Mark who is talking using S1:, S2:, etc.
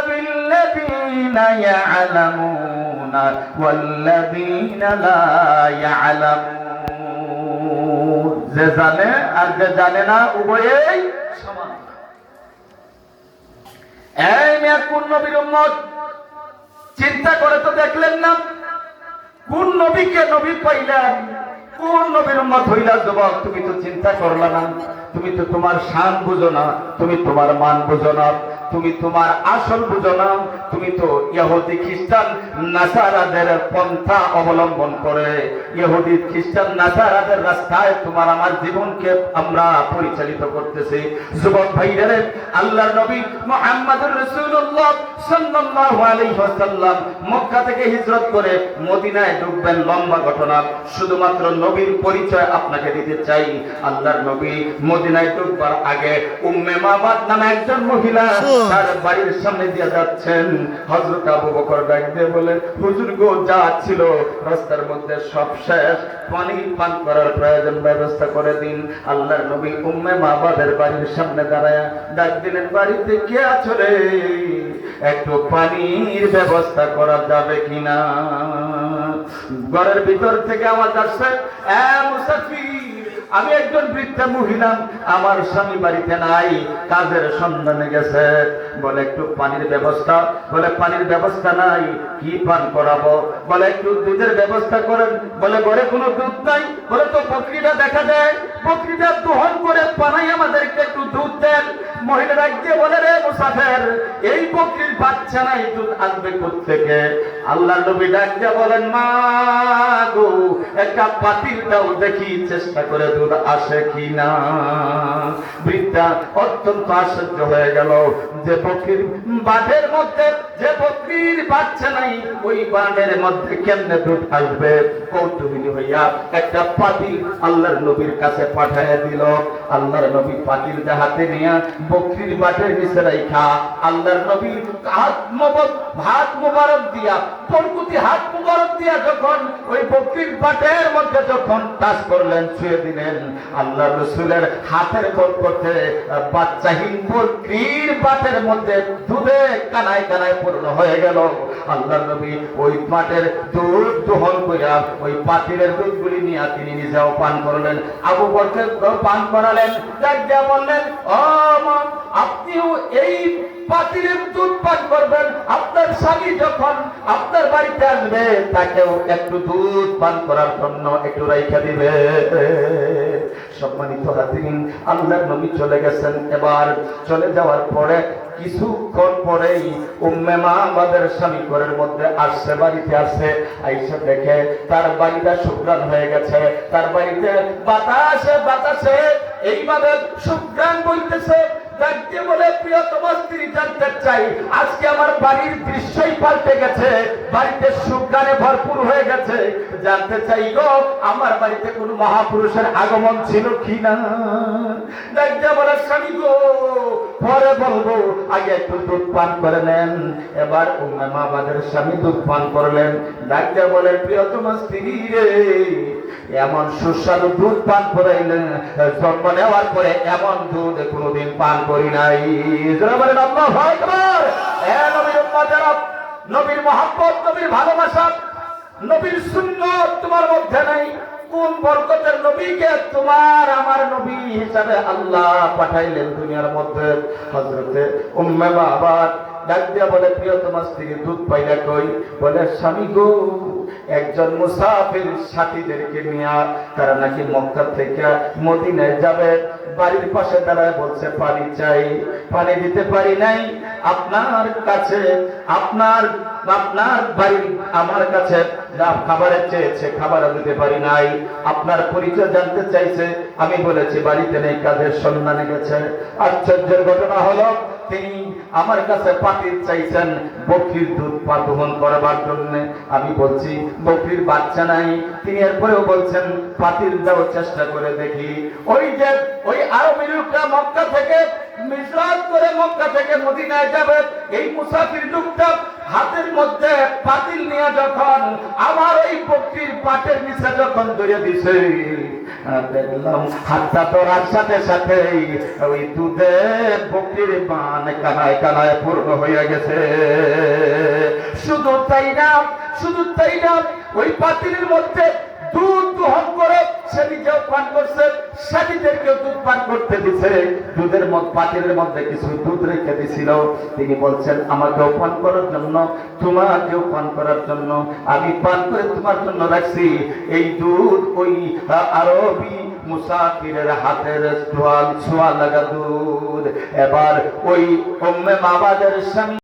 S1: বিল্লাযীনা ইয়া'লামুনা ওয়াল্লাযীনা লা ইয়া'লামুন। যে জানে আর যে জানে না উভয়েই সমান। এই মিয়া কোন নবীর উম্মত? চিন্তা করে তো দেখলেন না কোন নবীকে নবী পাইলেন, কোন নবীর উম্মত হইলা যুবক? তুমি তো চিন্তা করলা না, তুমি তো তোমার শান বুঝো না, তুমি তোমার মান বুঝো না, তুমি তোমার আসল বুঝো না, তুমি তো ইহুদি খ্রিস্টান নাসারাদের পন্থা অবলম্বন করে ইহুদি খ্রিস্টান নাসারাদের রাস্তায় তোমার আমার জীবনকে আমরা পরিচালিত করতেছি। যুবক ভাইরা, আল্লাহর নবী মুহাম্মদুর রাসূলুল্লাহ সাল্লাল্লাহু আলাইহি ওয়াসাল্লাম মক্কা থেকে হিজরত করে মদিনায় ঢুকবেন, লম্বা ঘটনা। শুধুমাত্র নবীর পরিচয় আপনাকে দিতে চাই। আল্লাহর নবী মদিনায় ঢুকবার আগে উম্মে মাবাদ নামে একজন মহিলা তার বাড়ির সামনে দিয়ে যাচ্ছেন। হযরত আবু বকর ডাক দিয়ে বলে, হুজুর গো, যা ছিল রাস্তার মধ্যে সব শেষ, পানি পান করার প্রয়োজন ব্যবস্থা করে দিন। আল্লাহর নবী উম্মে মাবাদের বাড়ির সামনে দাঁড়ায় ডাক দিলেন, বাড়িতে কে আছো রে? একটু পানির ব্যবস্থা করা যাবে কিনা? ঘরের ভিতর থেকে আওয়াজ আসছে, এ মুসাফির, আমি একজন বৃদ্ধা মহিলা, আমার স্বামী বাড়িতে নাই, কাজের সন্ধানে গেছে। বলে একটু পানির ব্যবস্থা। বলে পানির ব্যবস্থা নাই, কি পান করাবো? বলে একটু দুধের ব্যবস্থা করেন। বলে ঘরে কোনো দুধ নাই। বলে তো বকরিটা দেখা যায়, বকরিটা দহন করে পানাই আমাদেরকে একটু দুধ দেন। মহিলা ডাক দিয়ে বলে, রে মুসাফির, এই বকরির বাচ্চা নাই, দুধ আসবে কোত্থেকে? আল্লাহর নবী ডাক দিয়ে বলেন, মা গো, একটা পাতিল দাও দেখি, চেষ্টা করে দুধ আসে কিনা। বৃদ্ধা অত্যন্ত আশ্চর্য হয়ে গেল যে বকরির বাটের মধ্যে, যে বকরির বাচ্চা নাই, ওই বাটের মধ্যে কেমনে দুধ আসবে? কৌতূহলী হইয়া একটা পাতিল আল্লাহর নবীর কাছে পাঠাইয়া দিল। আল্লাহর নবী পাতিল হাতে নিয়ে বকরির বাটের নিচে রাখা আল্লাহর নবী হাত মুবারক দিয়া, বরকতি হাত মুবারক দিয়া যখন ওই বকরির বাটের মধ্যে যখন টাচ করলেন, ছুঁয়ে দিলেন, আল্লাহ রাসূলের হাতের বরকতে বাচ্চাহীন বকরির বাটের মধ্যে দুধে কানায় কানায় পূর্ণ হয়ে গেল। আল্লাহর নবী ওই বাটের দুধ দহন কইরা ওই পাতিলের দুধগুলি নিয়ে তিনি নিজেও পান করলেন, আবু বকর পান করালেন। যা বললেন, ও মা, আপনিও এই পাতিলের দুধ পান করবেন, আপনার স্বামী যখন আপনার বাড়িতে আসবে তাকেও একটু দুধ পান করার জন্য একটু রাইখা দিবে। সম্মানিত হাজিরিন, আল্লাহর নবী চলে গেছেন। এবার চলে যাওয়ার পরে কিছুক্ষণ পরেই উম্মে মাবাদের স্বামী ঘরের মধ্যে আসছে, বাড়িতে আসছে। আইসা দেখে তার বাড়িটা সুঘ্রাণ হয়ে গেছে, তার বাড়িতে বাতাসে বাতাসে এইভাবে সুঘ্রাণ বইতেছে। ডাকতে বলে, প্রিয়তম স্ত্রী, জানতে চাই আজকে আমার বাড়ির দৃশ্যই পাল্টে গেছে, বাড়িতে সুঘ্রাণে ভরপুর হয়ে গেছে। জানতে চাই গো, আমার বাড়িতে কোন মহাপুরুষের আগমন ছিল কিনা? ডাকতে বলে, স্বামী গো, পরে বলবো, আগে একটু দুধ পান করে নেন। এবার উম্মে মাবাদের স্বামী দুধ পান করলেন। ডাকতে বলে, প্রিয়তম স্ত্রী রে, এমন সুস্বাদু দুধ পান করাইলেন, জন্ম নেওয়ার পরে এমন দুধ কোনোদিন পান করি নাই। বলেন আল্লাহু আকবার। নবীর উম্মতেরা, নবীর মহব্বত, নবীর ভালোবাসা, নবীর সুন্নাত তোমার মধ্যে নাই। কোন বরকতের নবীকে তোমার আমার নবী হিসাবে আল্লাহ পাঠাইলেন দুনিয়ার মধ্যে? হযরতে উম্মে মাবাদ ডাক দিয়া বলে, প্রিয়তম স্ত্রী, দুধ পাইলা কই? বলে, স্বামী গো, একজন মুসাফির সাথীদেরকে নিয়ে তারা নাকি মক্কা থেকে মদিনায় যাবে, বাড়ির পাশে দাঁড়ায় বলছে পানি চাই, পানি দিতে পারি নাই। আপনার কাছে, আপনার বাড়ির আমার কাছে খাবারের চেয়েছে, খাবারও দিতে পারি নাই। আপনার পরিচয় জানতে চাইছে, আমি বলেছি বাড়িতে নেই, কাজের সন্ধানে গেছে। আশ্চর্যের ঘটনা হলো, তিনি আমার কাছে পাতিল চাইছেন বকরির দুধ দহন করবার জন্য। আমি বলছি বকরির বাচ্চা নাই, তিনি এরপরেও বলছেন পাতিল দাও, চেষ্টা করে দেখি। ওই আরবি লোকটা মক্কা থেকে হিজরত করে মক্কা থেকে মদিনায় যাবে, এই মুসাফির লোকটা হাতের মধ্যে পাতিল নিয়ে যখন আমার এই বকরির পাটের নিচে যখন ধরে দিছে, দেখলাম হাতটা ধরার সাথে সাথেই ওই দুধের বকরির মান কানায় কানায় পূর্ণ হয়ে গেছে। শুধু তাই না, শুধু তাই না, ওই পাতিলের মধ্যে দুধ দহন করে সে নিজেও পান করছে, সাথীদেরকেও দুধ পান করতে দিছে। দুধের মধ্যে, পাতিলের মধ্যে কিছু দুধ রেখে দিছিল। তিনি বলছেন আমাকেও পান করার জন্য, তোমাকেও পান করার জন্য, আমি পান করে তোমার জন্য রাখছি। এই দুধ ওই আরবি মুসাফিরের হাতের ছোঁয়া লাগা দুধ। এবার ওই উম্মে মাবাদের স্বামী